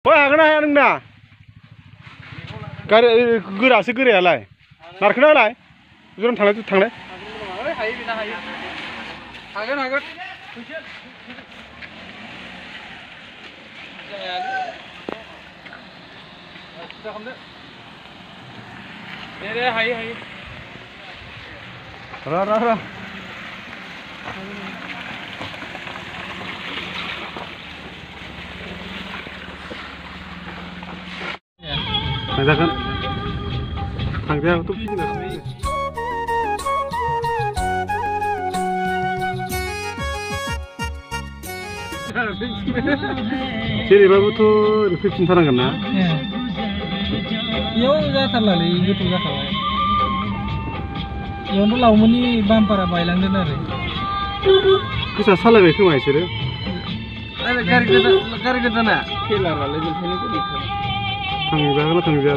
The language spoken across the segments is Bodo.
हागोन ना हाया नोंना गारि गोरासो गोरायालाय नारखोना होलाय गोजान थांलाय हागोन दे हायो र थांजागोन थांजायाथ' फिदिंनो जेरैबाबोथ' फैफिनथारनांगोन ना इयाव जाथारलालै गोथौ जाखाबाय इयावनोथ' लावमोननि बाम्पारा बायलांदों आरो गोसा सालायबाय खोमा बिसोरो गारि गोदाना थेलारालाय बेनिखायनो गोदैखा थांजागोन ना थांजाया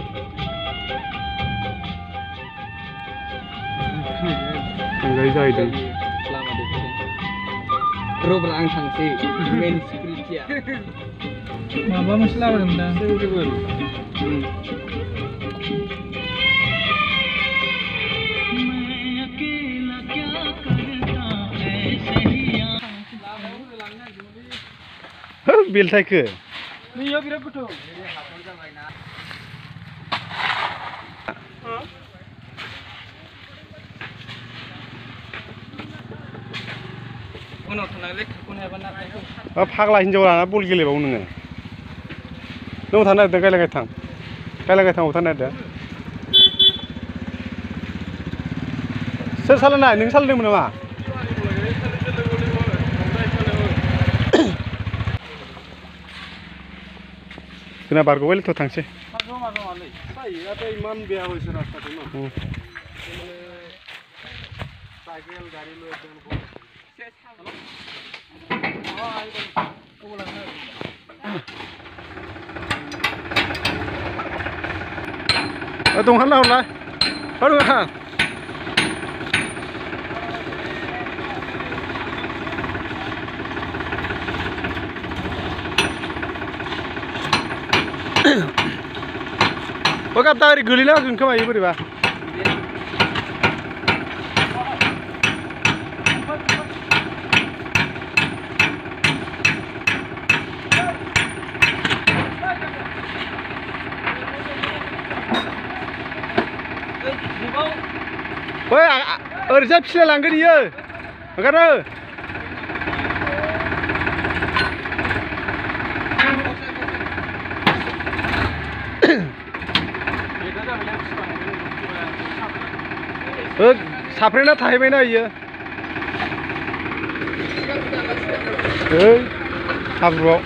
थांजायो जाहैदों लामा देखायदों रब्रा आं थांसै मेन सिकिउरिटिया माबा मोनसे लाबोदों दा बेलथायखो नैयाव बिराद गोथौ उनाव थांनानै खाख'नो हायाबा ना फाग्ला हिनजाव लाना बल गेलेबावो नोङो नों थानो नागिरदों गायलागाय थां अबाव थानो नागिरदों सोर सालायनाय नों सालायदोंमोन नामा जोंना बारग'बायलैथ' थांसै इमान बेया হৈছে रास्ताটো ন साइकेल गाड़ी লৈ दंखान लाहरलाय दंखान गाबदा ओरै गोलैना होगोन खोमा इयो बोरैबा ओरैजाय फिलायलांगोन इयो ओंखारनो साफ्रेना थाहैबायना इयो हाब्रुआव